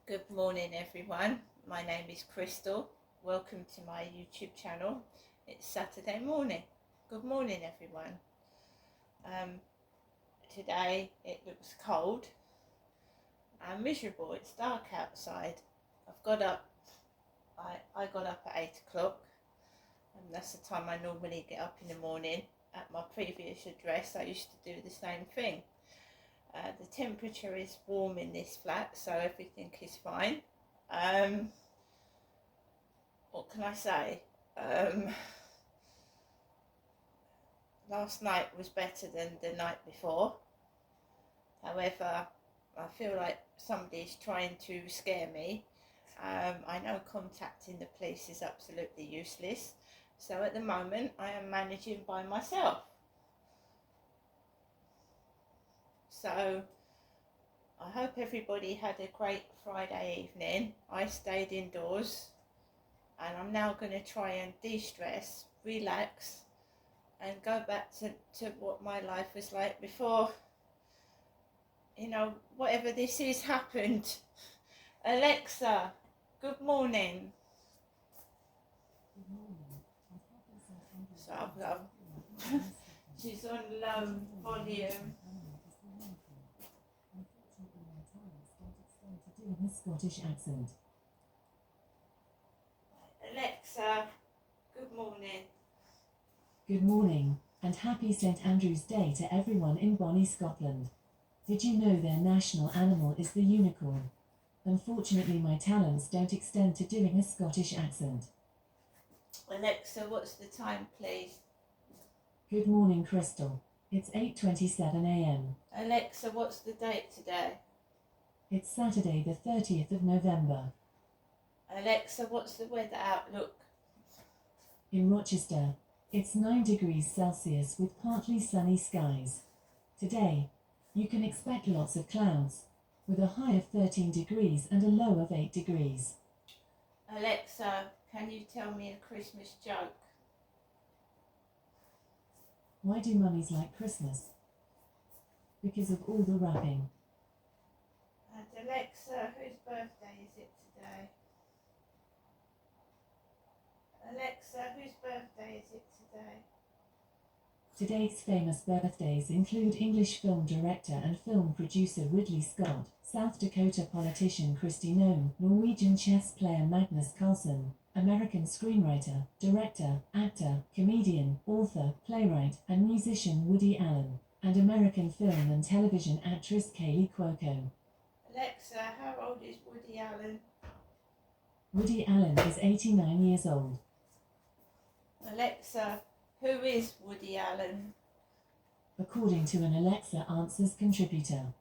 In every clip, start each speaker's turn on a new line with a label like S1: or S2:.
S1: Good morning everyone, my name is Crystal. Welcome to my YouTube channel. It's Saturday morning. Good morning everyone. Today it looks cold and miserable. It's dark outside. I've got up, I got up at 8 o'clock and that's the time I normally get up in the morning. At my previous address I used to do the same thing. The temperature is warm in this flat, so everything is fine. What can I say? Last night was better than the night before. However, I feel like somebody's trying to scare me. I know contacting the police is absolutely useless. So at the moment I am managing by myself. So I hope everybody had a great Friday evening. I stayed indoors and I'm now going to try and de-stress, relax and go back to what my life was like before, whatever this is happened. Alexa, good morning. So she's on low volume.
S2: Scottish accent.
S1: Alexa, good morning.
S2: Good morning, and happy St Andrew's Day to everyone in Bonnie, Scotland. Did you know their national animal is the unicorn? Unfortunately, my talents don't extend to doing a Scottish accent.
S1: Alexa, what's the time, please?
S2: Good morning, Crystal. It's 8:27 a.m.
S1: Alexa, what's the date today?
S2: It's Saturday the 30th of November.
S1: Alexa, what's the weather outlook?
S2: In Rochester, it's 9 degrees Celsius with partly sunny skies. Today, you can expect lots of clouds, with a high of 13 degrees and a low of 8 degrees.
S1: Alexa, can you tell me a Christmas joke?
S2: Why do mummies like Christmas? Because of all the wrapping.
S1: And Alexa, whose birthday is it today? Alexa, whose birthday is it today?
S2: Today's famous birthdays include English film director and film producer Ridley Scott, South Dakota politician Kristi Noem, Norwegian chess player Magnus Carlsen, American screenwriter, director, actor, comedian, author, playwright, and musician Woody Allen, and American film and television actress Kaley Cuoco.
S1: Alexa, how old is Woody Allen?
S2: Woody Allen is 89 years old.
S1: Alexa, who is Woody Allen?
S2: According to an Alexa Answers contributor,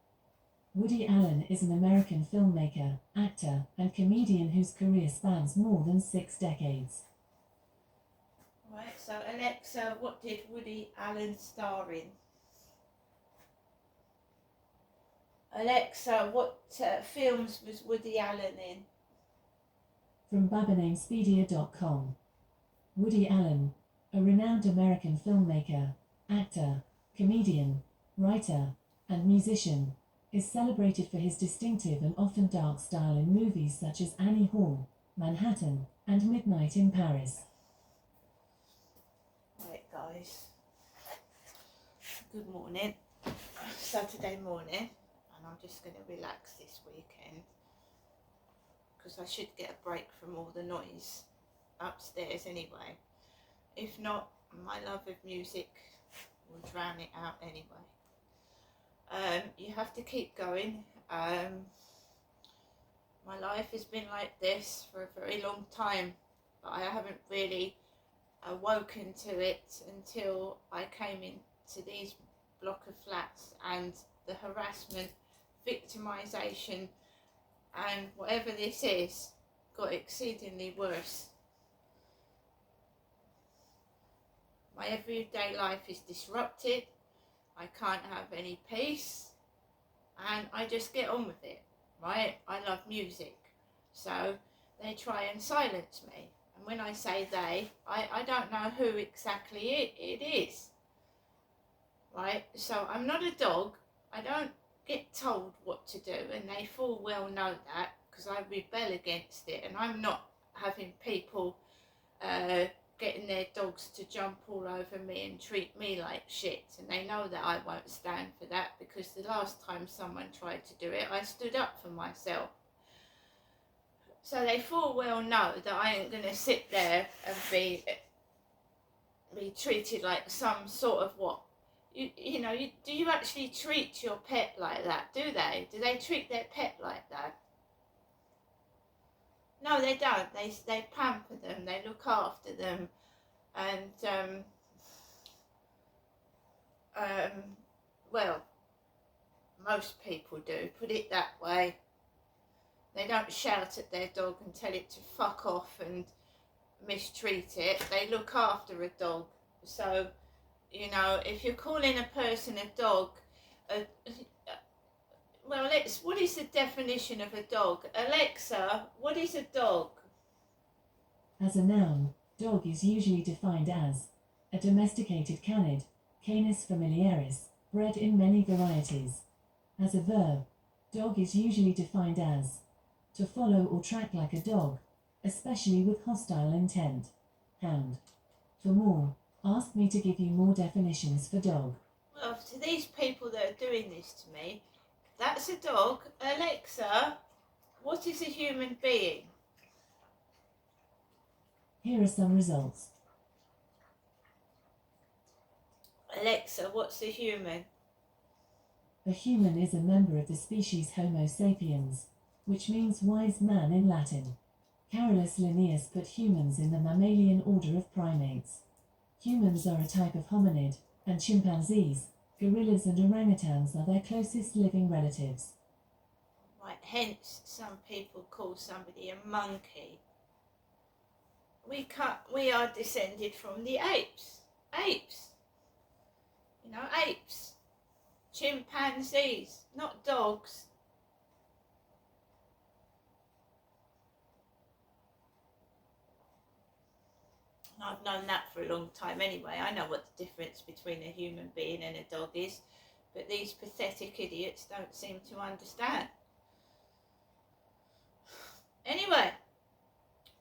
S2: Woody Allen is an American filmmaker, actor, and comedian whose career spans more than 6 decades.
S1: Right, so Alexa, what did Woody Allen star in? Alexa, what films was Woody Allen in?
S2: From BabanamesPedia.com. Woody Allen, a renowned American filmmaker, actor, comedian, writer, and musician, is celebrated for his distinctive and often dark style in movies such as Annie Hall, Manhattan, and Midnight in Paris.
S1: Right guys, good morning, Saturday morning, and I'm just going to relax this weekend because I should get a break from all the noise upstairs anyway. If not, my love of music will drown it out anyway. You have to keep going. My life has been like this for a very long time, but I haven't really awoken to it until I came into these block of flats, and the harassment, victimisation and whatever this is got exceedingly worse. My everyday life is disrupted. I can't have any peace and I just get on with it, right? I love music, so they try and silence me. And when I say they, I don't know who exactly it is, right? So I'm not a dog. I don't get told what to do, and they full well know that because I rebel against it, and I'm not having people getting their dogs to jump all over me and treat me like shit, and they know that I won't stand for that, because the last time someone tried to do it, I stood up for myself. So they full well know that I ain't going to sit there and be treated like some sort of what? Do you actually treat your pet like that? Do they? Do they treat their pet like that? No, they don't. They pamper them. They look after them, and well, most people do. Put it that way. They don't shout at their dog and tell it to fuck off and mistreat it. They look after a dog. So, if you're calling a person a dog, what is the definition of a dog? Alexa, what is a dog?
S2: As a noun, dog is usually defined as a domesticated canid, Canis familiaris, bred in many varieties. As a verb, dog is usually defined as to follow or track like a dog, especially with hostile intent. Hound. For more, ask me to give you more definitions for dog.
S1: Well, to these people that are doing this to me, that's a dog. Alexa, what is a human being?
S2: Here are some results.
S1: Alexa, what's a human?
S2: A human is a member of the species Homo sapiens, which means wise man in Latin. Carolus Linnaeus put humans in the mammalian order of primates. Humans are a type of hominid, and chimpanzees, gorillas and orangutans are their closest living relatives.
S1: Right, hence some people call somebody a monkey. We are descended from the apes. Apes. Apes. Chimpanzees, not dogs. I've known that for a long time anyway. I know what the difference between a human being and a dog is, but these pathetic idiots don't seem to understand. Anyway,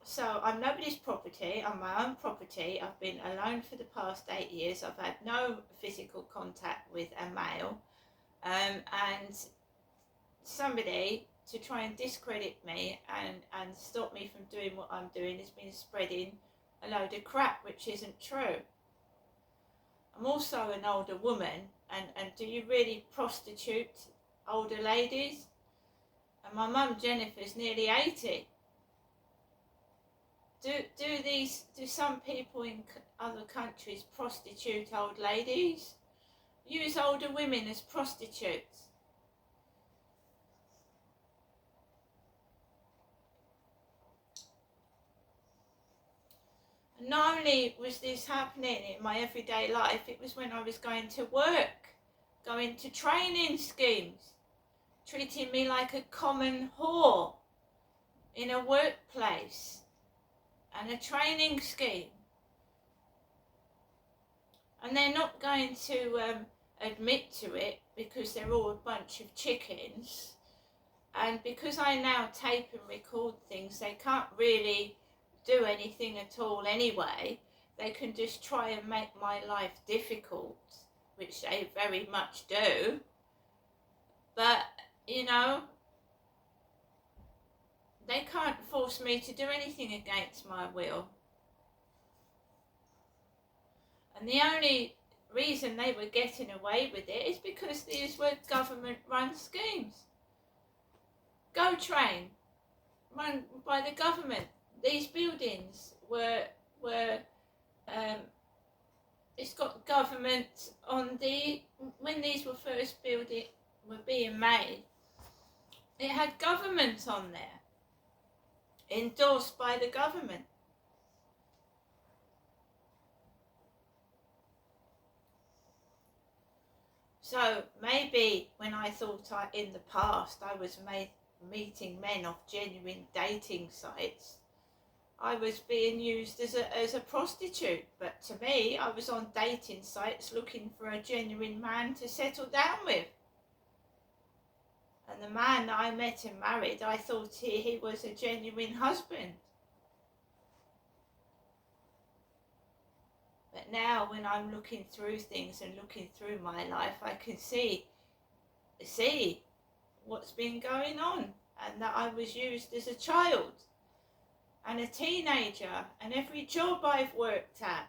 S1: so I'm nobody's property. I'm my own property. I've been alone for the past 8 years. I've had no physical contact with a male, and somebody to try and discredit me and stop me from doing what I'm doing has been spreading a load of crap which isn't true. I'm also an older woman, and do you really prostitute older ladies? And my mum Jennifer's nearly 80. Do some people in other countries prostitute old ladies? Use older women as prostitutes? And not only was this happening in my everyday life, it was when I was going to work, going to training schemes, treating me like a common whore in a workplace and a training scheme. And they're not going to admit to it because they're all a bunch of chickens. And because I now tape and record things, they can't really do anything at all anyway. They can just try and make my life difficult, which they very much do. But, they can't force me to do anything against my will. And the only reason they were getting away with it is because these were government-run schemes. Go Train, run by the government. These buildings were it's got government on when these were first were being made, it had government on there, endorsed by the government. So maybe when I thought in the past I was meeting men off genuine dating sites, I was being used as a prostitute. But to me, I was on dating sites looking for a genuine man to settle down with. And the man that I met and married, I thought he was a genuine husband. But now when I'm looking through things and looking through my life, I can see what's been going on, and that I was used as a child and a teenager, and every job I've worked at.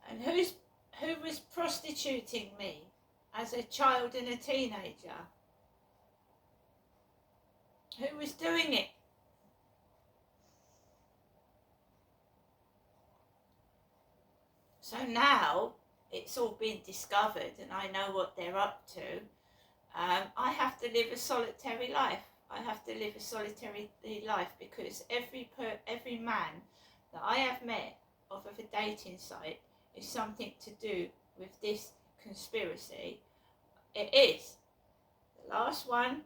S1: And who was prostituting me as a child and a teenager? Who was doing it? So now it's all been discovered and I know what they're up to. I have to live a solitary life. I have to live a solitary life because every man that I have met off of a dating site is something to do with this conspiracy. It is. The last one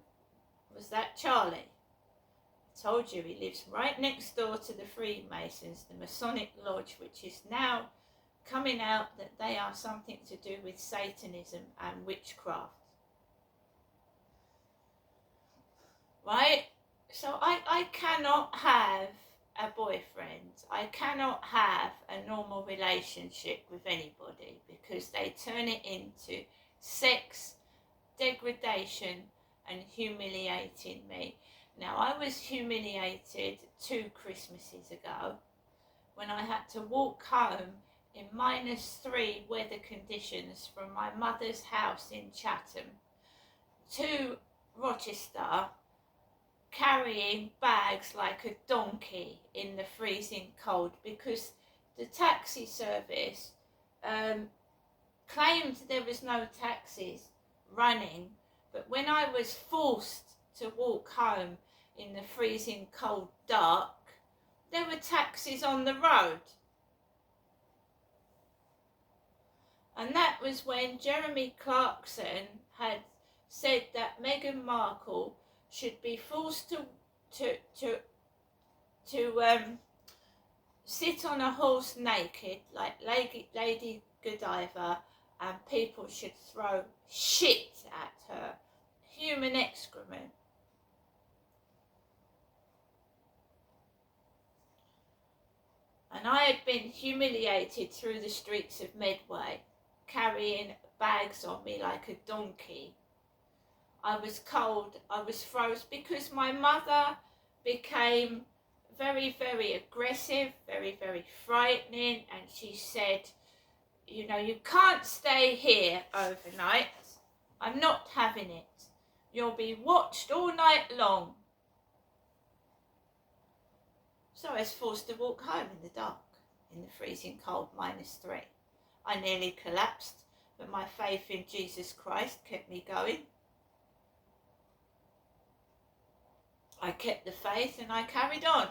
S1: was that Charlie. I told you he lives right next door to the Freemasons, the Masonic Lodge, which is now coming out that they are something to do with Satanism and witchcraft. Right? So I cannot have a boyfriend. I cannot have a normal relationship with anybody because they turn it into sex, degradation and humiliating me. Now, I was humiliated 2 Christmases ago when I had to walk home in -3 weather conditions from my mother's house in Chatham to Rochester, carrying bags like a donkey in the freezing cold because the taxi service claimed there was no taxis running, but when I was forced to walk home in the freezing cold dark, there were taxis on the road. And that was when Jeremy Clarkson had said that Meghan Markle should be forced to sit on a horse naked like Lady Godiva, and people should throw shit at her, human excrement. And I had been humiliated through the streets of Medway, carrying bags on me like a donkey. I was cold, I was frozen because my mother became very, very aggressive, very, very frightening, and she said, you know, you can't stay here overnight. I'm not having it. You'll be watched all night long. So I was forced to walk home in the dark, in the freezing cold, -3. I nearly collapsed, but my faith in Jesus Christ kept me going. I kept the faith and I carried on.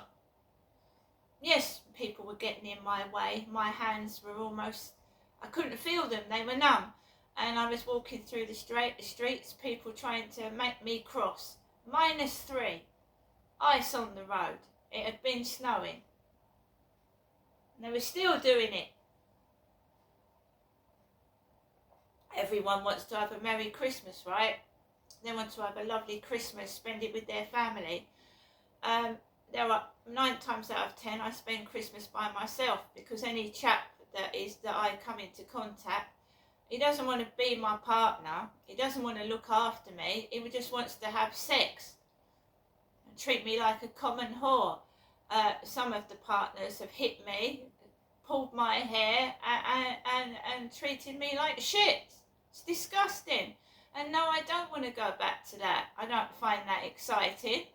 S1: Yes, people were getting in my way. My hands were almost, I couldn't feel them, they were numb. And I was walking through the streets, people trying to make me cross. -3, ice on the road. It had been snowing. And they were still doing it. Everyone wants to have a Merry Christmas, right? They want to have a lovely Christmas, spend it with their family. There are 9 times out of 10 I spend Christmas by myself because any chap that I come into contact, he doesn't want to be my partner. He doesn't want to look after me. He just wants to have sex and treat me like a common whore. Some of the partners have hit me, pulled my hair and treated me like shit. It's disgusting. And no, I don't want to go back to that. I don't find that exciting.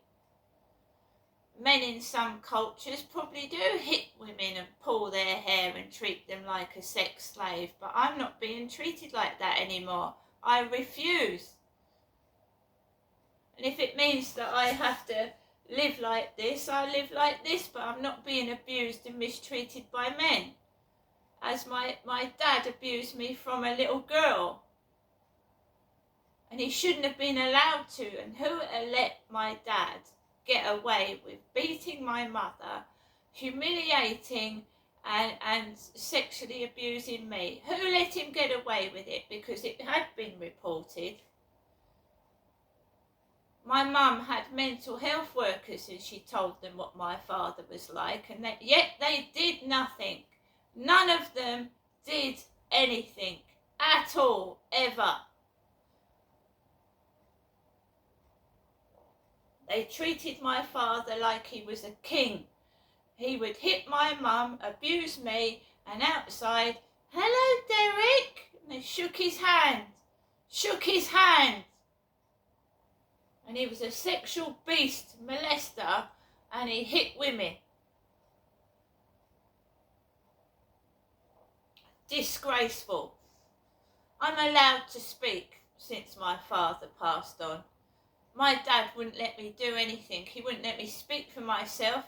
S1: Men in some cultures probably do hit women and pull their hair and treat them like a sex slave, but I'm not being treated like that anymore. I refuse. And if it means that I have to live like this, I live like this, but I'm not being abused and mistreated by men, as my dad abused me from a little girl. And he shouldn't have been allowed to. And who let my dad get away with beating my mother, humiliating and sexually abusing me. Who let him get away with it? Because it had been reported. My mum had mental health workers and she told them what my father was like, and yet they did nothing. None of them did anything at all, ever. They treated my father like he was a king. He would hit my mum, abuse me, and outside, "Hello, Derek," and they shook his hand. And he was a sexual beast, molester, and he hit women. Disgraceful. I'm allowed to speak since my father passed on. My dad wouldn't let me do anything. He wouldn't let me speak for myself,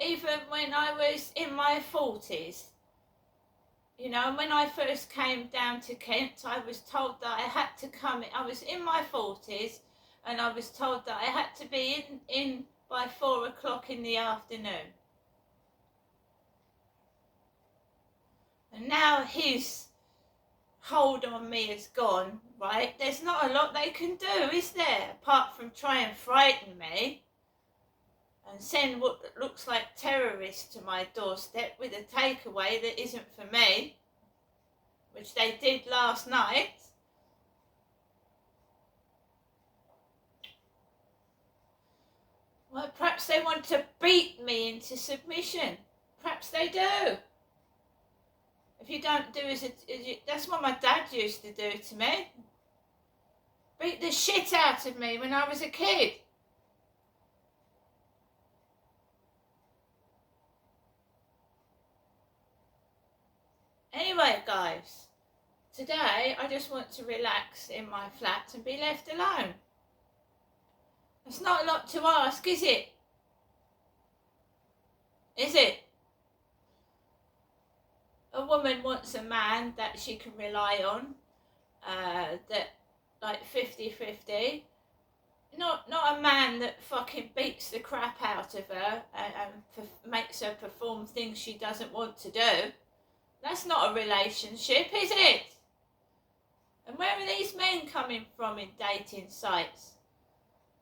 S1: even when I was in my 40s. You know, when I first came down to Kent, I was told that I had to come in. I was in my 40s, and I was told that I had to be in by 4 o'clock in the afternoon. And now his hold on me is gone, right? There's not a lot they can do, is there? Apart from try and frighten me and send what looks like terrorists to my doorstep with a takeaway that isn't for me, which they did last night. Well, perhaps they want to beat me into submission. Perhaps they do. If you don't do that's what my dad used to do to me. Beat the shit out of me when I was a kid. Anyway, guys, today I just want to relax in my flat and be left alone. It's not a lot to ask, is it? Is it? A woman wants a man that she can rely on, that like 50-50. Not a man that fucking beats the crap out of her and makes her perform things she doesn't want to do. That's not a relationship, is it? And where are these men coming from in dating sites?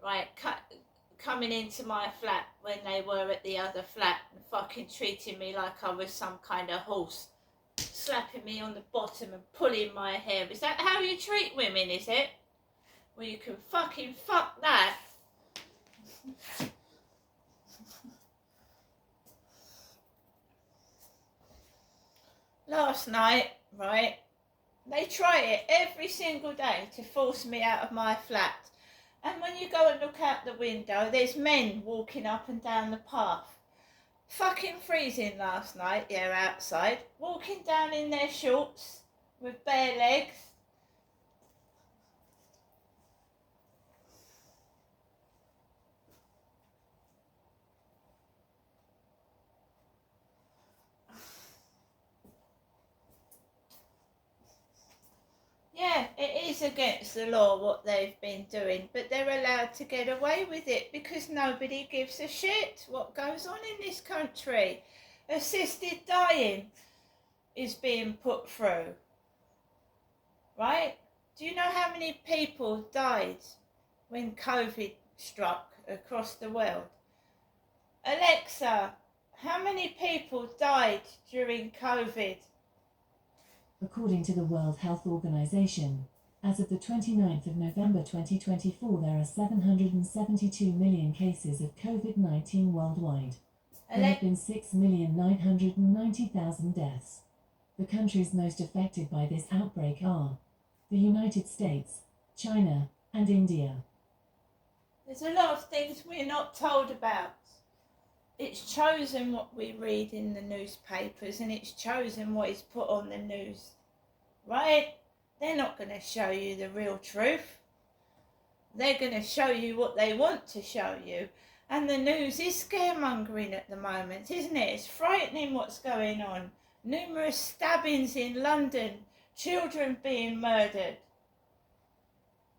S1: Right, coming into my flat when they were at the other flat and fucking treating me like I was some kind of horse. Slapping me on the bottom and pulling my hair. Is that how you treat women, is it? Well, you can fucking fuck that. Last night, right, they try it every single day to force me out of my flat. And when you go and look out the window, there's men walking up and down the path. Fucking freezing last night, outside, walking down in their shorts with bare legs. Yeah, it is against the law what they've been doing, but they're allowed to get away with it because nobody gives a shit what goes on in this country. Assisted dying is being put through, right? Do you know how many people died when COVID struck across the world? Alexa, how many people died during COVID?
S2: According to the World Health Organization, as of the 29th of November 2024, there are 772 million cases of COVID-19 worldwide. There have been 6,990,000 deaths. The countries most affected by this outbreak are the United States, China, and India.
S1: There's a lot of things we're not told about. It's chosen what we read in the newspapers and it's chosen what is put on the news, right? They're not going to show you the real truth. They're going to show you what they want to show you. And the news is scaremongering at the moment, isn't it? It's frightening what's going on. Numerous stabbings in London, children being murdered.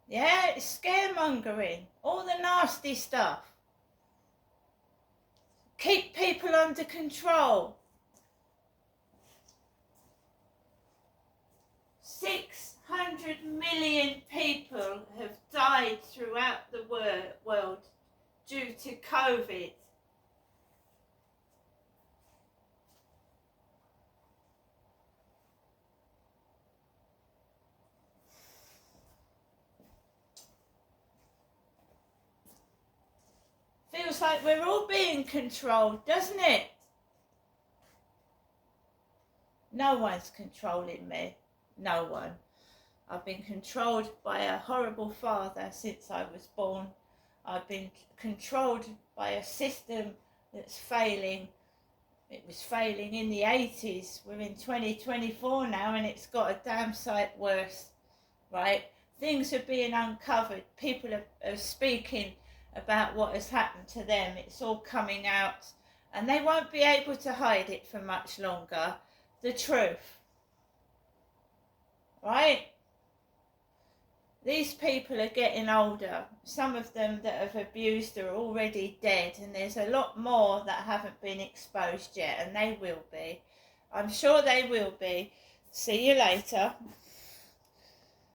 S1: Yeah, it's scaremongering. All the nasty stuff. Keep people under control. 600 million people have died throughout the world due to COVID. Feels like we're all being controlled, doesn't it? No one's controlling me. No one. I've been controlled by a horrible father since I was born. I've been controlled by a system that's failing. It was failing in the 80s. We're in 2024 now and it's got a damn sight worse, right? Things are being uncovered. People are speaking about what has happened to them. It's all coming out and they won't be able to hide it for much longer. The truth, right? These people are getting older. Some of them that have abused are already dead, and there's a lot more that haven't been exposed yet, and they will be. I'm sure they will be. See you later.